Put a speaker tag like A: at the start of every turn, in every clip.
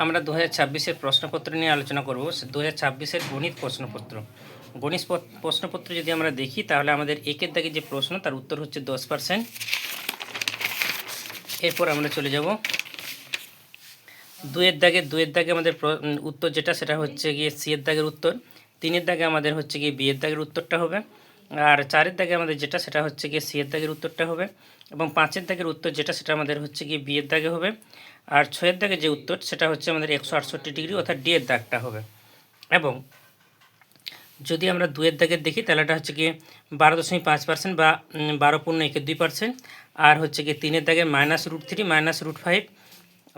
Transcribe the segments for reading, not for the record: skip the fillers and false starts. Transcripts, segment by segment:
A: আমরা 2026-এর প্রশ্নপত্র নিয়ে আলোচনা করব। 2026-এর গণিত প্রশ্নপত্র। গণিত প্রশ্নপত্র যদি আমরা দেখি তাহলে আমাদের একের দাগে যে প্রশ্ন তার উত্তর হচ্ছে 10%। এরপর আমরা চলে যাব দুয়ের দাগে আমাদের উত্তর যেটা সেটা হচ্ছে গিয়ে সি এর দাগের উত্তর। তিনের দাগে আমাদের হচ্ছে গিয়ে বি এর দাগের উত্তরটা হবে। আর চারের দাগে আমাদের যেটা সেটা হচ্ছে গিয়ে সি এর দাগের উত্তরটা হবে। এবং পাঁচের দাগের উত্তর যেটা সেটা আমাদের হচ্ছে গিয়ে বি এর দাগে হবে। আর ছয়ের দাগে যে উত্তর সেটা হচ্ছে আমাদের 168 ডিগ্রি অর্থাৎ ডি এর দাগটা হবে। এবং যদি আমরা দুয়ের দাগের দেখি তাহলে এটা হচ্ছে গিয়ে 12.5% বা 12.2%। আর হচ্ছে গিয়ে তিনের দাগে -√3 -√5।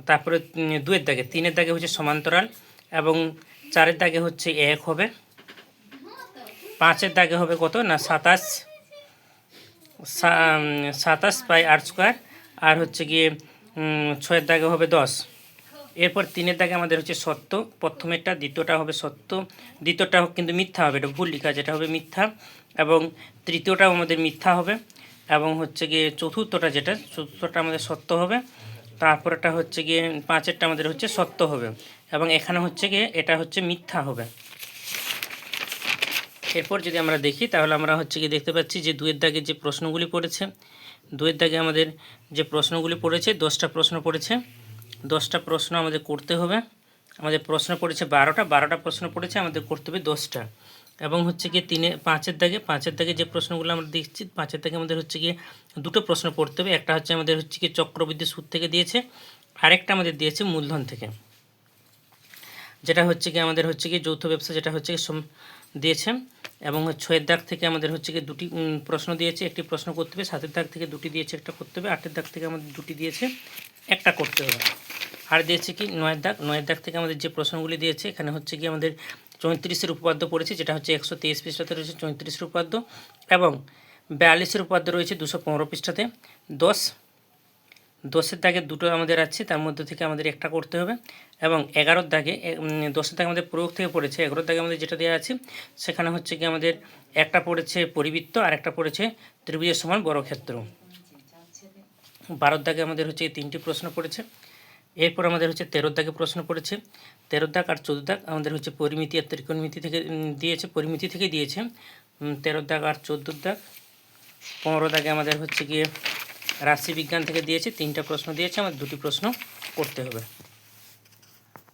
A: তারপরে দুয়ের দাগে তিনের দাগে হচ্ছে সমান্তরাল এবং চারের দাগে হচ্ছে 1 হবে। পাঁচের দাগে হবে কত না 27 আর হচ্ছে গিয়ে ছয়ের দাগে হবে 10। এরপর তিনের দাগে আমাদের হচ্ছে সত্য, প্রথমেরটা, দ্বিতীয়টা হবে সত্য, দ্বিতীয়টা কিন্তু মিথ্যা হবে, এটা ভুল লেখা, যেটা হবে মিথ্যা। এবং তৃতীয়টাও আমাদের মিথ্যা হবে। এবং হচ্ছে গিয়ে চতুর্থটা আমাদের সত্য হবে। তারপরটা হচ্ছে গিয়ে পাঁচেরটা আমাদের হচ্ছে সত্য হবে এবং এখানে হচ্ছে গিয়ে এটা হচ্ছে মিথ্যা হবে। এরপর যদি আমরা দেখি তাহলে আমরা হচ্ছে গিয়ে দেখতে পাচ্ছি যে দুয়ের দাগে যে প্রশ্নগুলি পড়েছে, দুয়ের দাগে আমাদের যে প্রশ্নগুলি পড়েছে 10টা প্রশ্ন পড়েছে। 10টা প্রশ্ন আমাদের করতে হবে। আমাদের প্রশ্ন পড়েছে 12টা প্রশ্ন পড়েছে, আমাদের করতে হবে 10টা। এবং হচ্ছে গিয়ে পাঁচের দাগে যে প্রশ্নগুলো আমরা দেখছি, পাঁচের দাগে আমাদের হচ্ছে গিয়ে দুটো প্রশ্ন পড়তে হবে। একটা হচ্ছে আমাদের হচ্ছে গিয়ে চক্রবৃদ্ধি সুদ থেকে দিয়েছে, আরেকটা আমাদের দিয়েছে মূলধন থেকে, যেটা হচ্ছে গিয়ে আমাদের হচ্ছে গিয়ে যৌথ ব্যবসা, যেটা হচ্ছে দিয়েছে। এবং ছয়ের দাগ থেকে আমাদের হচ্ছে গিয়ে দুটি প্রশ্ন দিয়েছে, একটি প্রশ্ন করতে হবে। সাতের দাগ থেকে দুটি দিয়েছে, একটা করতে হবে। আটের দাগ থেকে আমাদের দুটি দিয়েছে, একটা করতে হবে। আর দিয়েছে কি নয়ের দাগ থেকে আমাদের যে প্রশ্নগুলি দিয়েছে এখানে হচ্ছে কি আমাদের 34-এর উপপাদ্য পড়েছে, যেটা হচ্ছে 123 পৃষ্ঠাতে রয়েছে 34-এর উপপাদ্য। এবং 42-এর উপপাদ্য রয়েছে 215 পৃষ্ঠাতে। 10-এর দাগে দুটো আমাদের আছে, তার মধ্যে থেকে আমাদের একটা করতে হবে। এবং 11-এর দাগে 10-এর দাগে আমাদের প্রয়োগ থেকে পড়েছে, 11-এর দাগে আমাদের যেটা দেওয়া আছে সেখানে হচ্ছে কি আমাদের একটা পড়েছে পরিবৃত্ত আর একটা পড়েছে ত্রিভুজের সমান বর্গক্ষেত্র। 12-এর দাগে আমাদের হচ্ছে 3টি প্রশ্ন পড়েছে। এরপর আমাদের হচ্ছে 13-এর দাগে প্রশ্ন পড়েছে। 13 দাগ আর 14 দাগ আমাদের হচ্ছে পরিমিতি আর ত্রিকোণমিতি থেকে দিয়েছে, পরিমিতি থেকে দিয়েছে। 13 দাগ আর 14 দাগ। 15 দাগে আমাদের হচ্ছে গিয়ে রাশিবিজ্ঞান থেকে দিয়েছে, 3টা প্রশ্ন দিয়েছে, আমাদের 2টি প্রশ্ন করতে হবে।